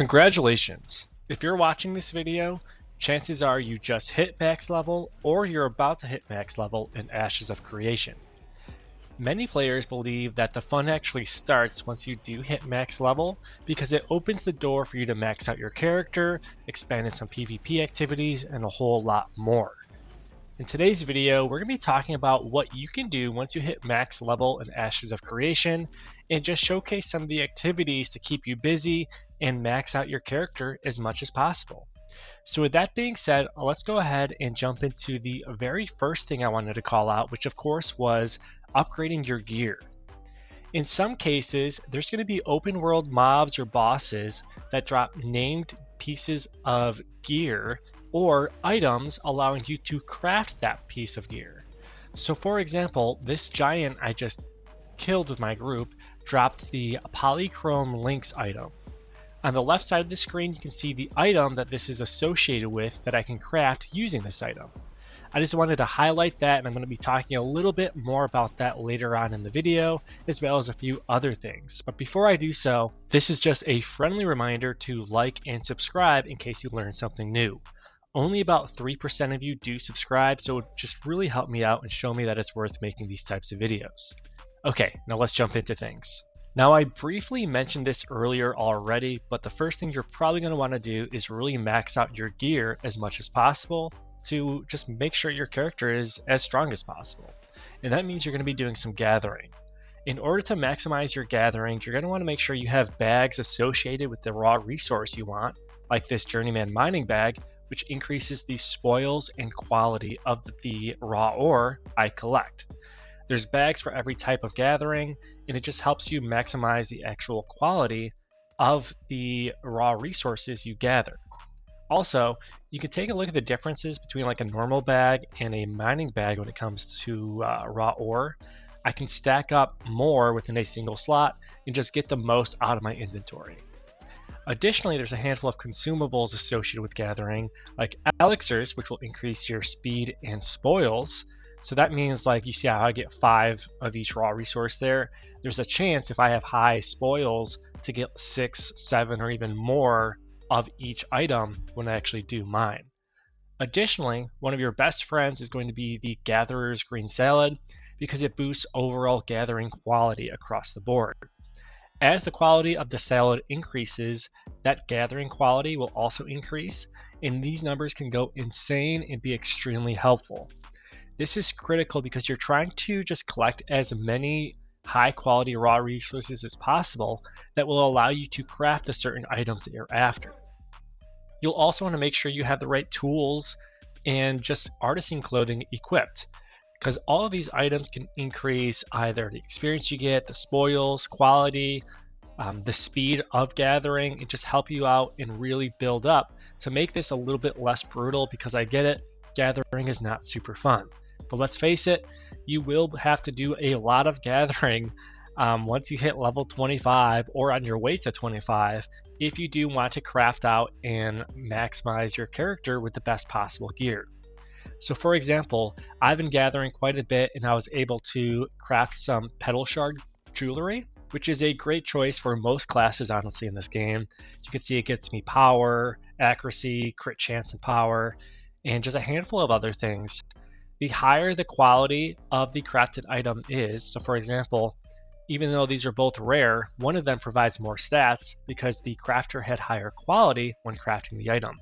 Congratulations! If you're watching this video, chances are you just hit max level or you're about to hit max level in Ashes of Creation. Many players believe that the fun actually starts once you do hit max level because it opens the door for you to max out your character, expand in some PvP activities, and a whole lot more. In today's video, we're going to be talking about what you can do once you hit max level in Ashes of Creation and just showcase some of the activities to keep you busy and max out your character as much as possible. So with that being said, let's go ahead and jump into the very first thing I wanted to call out, which of course was upgrading your gear. In some cases, there's going to be open world mobs or bosses that drop named pieces of gear or items allowing you to craft that piece of gear. So for example, this giant I just killed with my group dropped the polychrome links item. On the left side of the screen, you can see the item that this is associated with that I can craft using this item. I just wanted to highlight that, and I'm going to be talking a little bit more about that later on in the video, as well as a few other things. But before I do so, this is just a friendly reminder to like and subscribe in case you learned something new. Only about 3% of you do subscribe, so it just really help me out and show me that it's worth making these types of videos. Okay, now let's jump into things. Now I briefly mentioned this earlier already, but the first thing you're probably going to want to do is really max out your gear as much as possible to just make sure your character is as strong as possible. And that means you're going to be doing some gathering. In order to maximize your gathering, you're going to want to make sure you have bags associated with the raw resource you want, like this Journeyman Mining Bag, which increases the spoils and quality of the raw ore I collect. There's bags for every type of gathering, and it just helps you maximize the actual quality of the raw resources you gather. Also, you can take a look at the differences between like a normal bag and a mining bag when it comes to raw ore. I can stack up more within a single slot and just get the most out of my inventory. Additionally, there's a handful of consumables associated with gathering, like elixirs, which will increase your speed and spoils. So that means, like, you see how I get 5 of each raw resource there. There's a chance if I have high spoils to get 6, 7, or even more of each item when I actually do mine. Additionally, one of your best friends is going to be the Gatherer's Green Salad because it boosts overall gathering quality across the board. As the quality of the salad increases, that gathering quality will also increase, and these numbers can go insane and be extremely helpful. This is critical because you're trying to just collect as many high quality raw resources as possible that will allow you to craft the certain items that you're after. You'll also want to make sure you have the right tools and just artisan clothing equipped, because all of these items can increase either the experience you get, the spoils, quality, the speed of gathering, and just help you out and really build up to make this a little bit less brutal, because I get it, gathering is not super fun. But let's face it, you will have to do a lot of gathering once you hit level 25 or on your way to 25 if you do want to craft out and maximize your character with the best possible gear. So for example, I've been gathering quite a bit and I was able to craft some petal shard jewelry, which is a great choice for most classes honestly in this game. You can see it gets me power, accuracy, crit chance and power, and just a handful of other things. The higher the quality of the crafted item is, so for example, even though these are both rare, one of them provides more stats because the crafter had higher quality when crafting the item.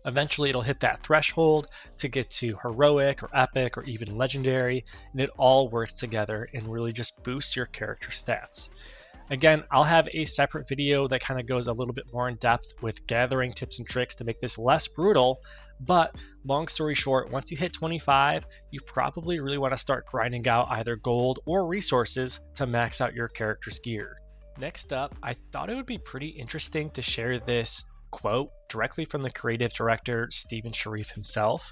Eventually it'll hit that threshold to get to heroic or epic or even legendary, and it all works together and really just boosts your character stats. Again, I'll have a separate video that kind of goes a little bit more in depth with gathering tips and tricks to make this less brutal, but long story short, once you hit 25, you probably really want to start grinding out either gold or resources to max out your character's gear. Next up, I thought it would be pretty interesting to share this quote directly from the creative director, Steven Sharif himself.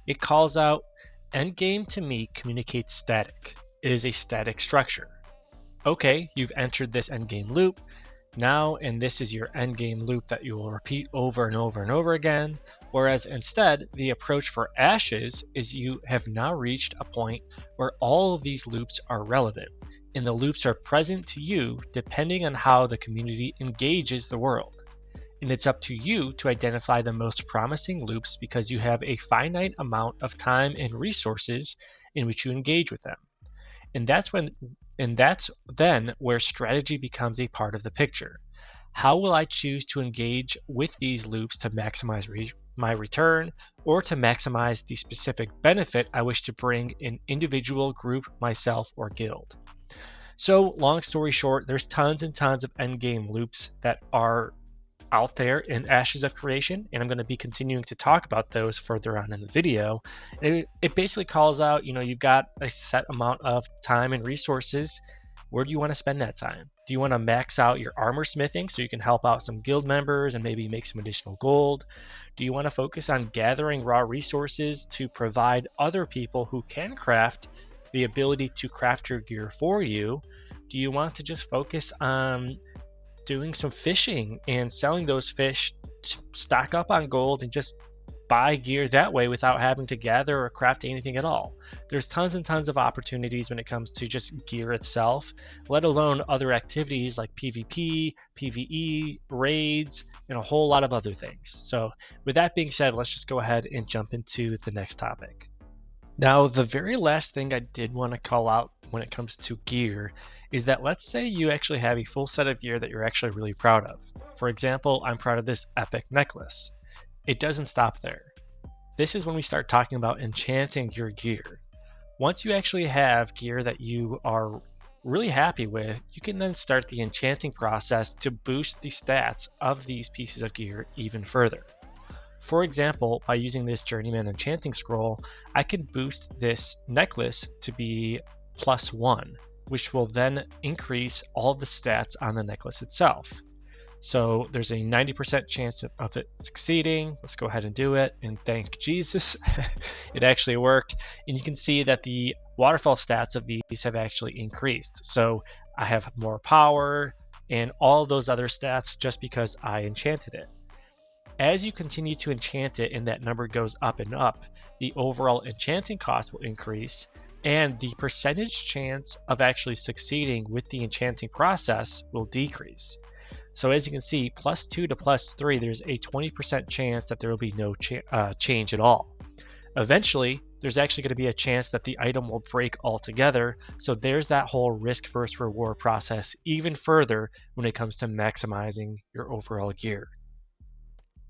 It calls out, "Endgame to me communicates static. It is a static structure. Okay, you've entered this endgame loop now, and this is your endgame loop that you will repeat over and over and over again. Whereas instead, the approach for Ashes is you have now reached a point where all of these loops are relevant, and the loops are present to you depending on how the community engages the world. and it's up to you to identify the most promising loops because you have a finite amount of time and resources in which you engage with them. And that's then where strategy becomes a part of the picture. How will I choose to engage with these loops to maximize my return, or to maximize the specific benefit I wish to bring in individual, group, myself, or guild? So long story short, there's tons and tons of endgame loops that are out there in Ashes of Creation, and I'm going to be continuing to talk about those further on in the video. It basically calls out, you've got a set amount of time and resources. Where do you want to spend that time? Do you want to max out your armor smithing so you can help out some guild members and maybe make some additional gold? Do you want to focus on gathering raw resources to provide other people who can craft the ability to craft your gear for you? Do you want to just focus on doing some fishing and selling those fish to stock up on gold and just buy gear that way without having to gather or craft anything at all? There's tons and tons of opportunities when it comes to just gear itself, let alone other activities like PvP, PvE, raids, and a whole lot of other things. So with that being said, let's just go ahead and jump into the next topic. Now, the very last thing I did want to call out when it comes to gear is that let's say you actually have a full set of gear that you're actually really proud of. For example, I'm proud of this epic necklace. It doesn't stop there. This is when we start talking about enchanting your gear. Once you actually have gear that you are really happy with, you can then start the enchanting process to boost the stats of these pieces of gear even further. For example, by using this Journeyman Enchanting Scroll, I can boost this necklace to be +1, which will then increase all the stats on the necklace itself. So there's a 90% chance of it succeeding. Let's go ahead and do it, and thank Jesus, it actually worked. And you can see that the waterfall stats of these have actually increased. So I have more power and all those other stats just because I enchanted it. As you continue to enchant it and that number goes up and up, the overall enchanting cost will increase, and the percentage chance of actually succeeding with the enchanting process will decrease. So as you can see, +2 to +3, there's a 20% chance that there will be no change at all. Eventually, there's actually going to be a chance that the item will break altogether, so there's that whole risk versus reward process even further when it comes to maximizing your overall gear.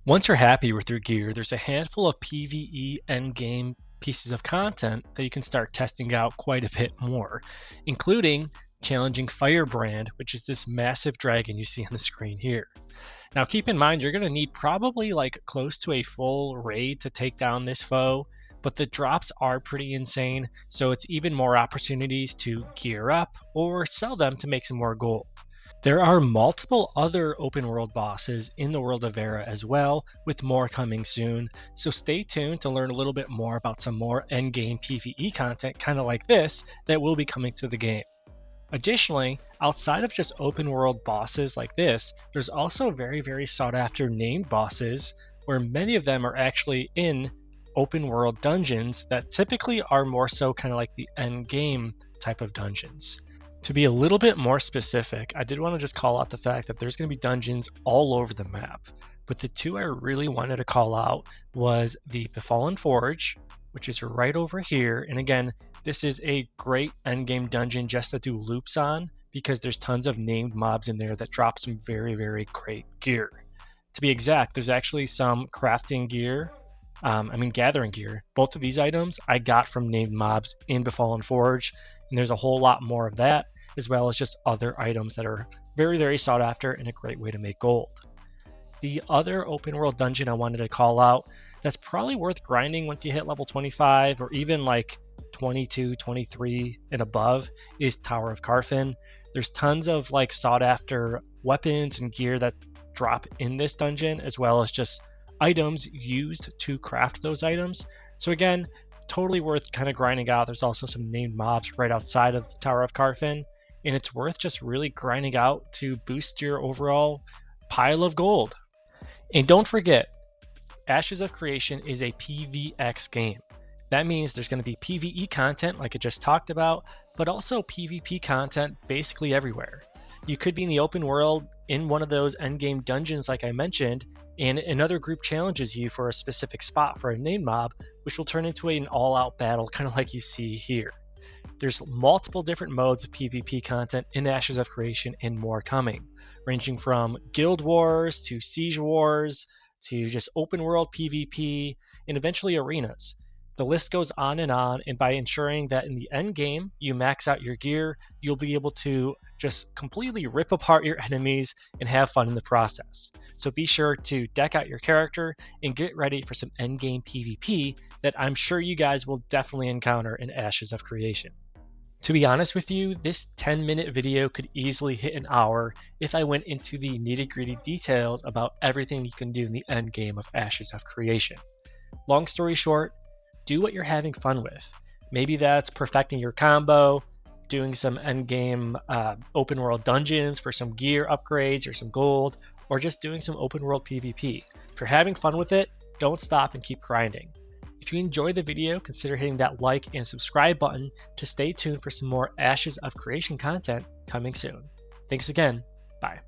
Once you're happy with your gear, there's a handful of PvE endgame pieces of content that you can start testing out quite a bit more, including challenging Firebrand, which is this massive dragon you see on the screen here. Now keep in mind, you're going to need probably like close to a full raid to take down this foe, but the drops are pretty insane, so it's even more opportunities to gear up or sell them to make some more gold. There are multiple other open world bosses in the world of Vera as well, with more coming soon, so stay tuned to learn a little bit more about some more endgame PvE content kind of like this that will be coming to the game. Additionally, outside of just open world bosses like this, there's also very, very sought after named bosses, where many of them are actually in open world dungeons that typically are more so kind of like the end game type of dungeons. To be a little bit more specific, I did want to just call out the fact that there's going to be dungeons all over the map, but the two I really wanted to call out was the Befallen Forge, which is right over here, and again, this is a great endgame dungeon just to do loops on, because there's tons of named mobs in there that drop some very, very great gear. To be exact, there's actually some crafting gear, gathering gear. Both of these items I got from named mobs in Befallen Forge, and there's a whole lot more of that, as well as just other items that are very, very sought after and a great way to make gold. The other open world dungeon I wanted to call out that's probably worth grinding once you hit level 25 or even like 22, 23 and above is Tower of Carfin. There's tons of like sought after weapons and gear that drop in this dungeon, as well as just items used to craft those items. So again, totally worth kind of grinding out. There's also some named mobs right outside of the Tower of Carfin, and it's worth just really grinding out to boost your overall pile of gold. And don't forget, Ashes of Creation is a PvX game. That means there's going to be PvE content like I just talked about, but also PvP content basically everywhere. You could be in the open world in one of those endgame dungeons like I mentioned, and another group challenges you for a specific spot for a name mob, which will turn into an all-out battle, kind of like you see here. There's multiple different modes of PvP content in Ashes of Creation and more coming, ranging from guild wars to siege wars to just open world PvP and eventually arenas. The list goes on, and by ensuring that in the end game you max out your gear, you'll be able to just completely rip apart your enemies and have fun in the process. So be sure to deck out your character and get ready for some end game PvP that I'm sure you guys will definitely encounter in Ashes of Creation. To be honest with you, this 10-minute video could easily hit an hour if I went into the nitty-gritty details about everything you can do in the end game of Ashes of Creation. Long story short, do what you're having fun with. Maybe that's perfecting your combo, doing some endgame open world dungeons for some gear upgrades or some gold, or just doing some open world PvP. If you're having fun with it, don't stop and keep grinding. If you enjoyed the video, consider hitting that like and subscribe button to stay tuned for some more Ashes of Creation content coming soon. Thanks again. Bye.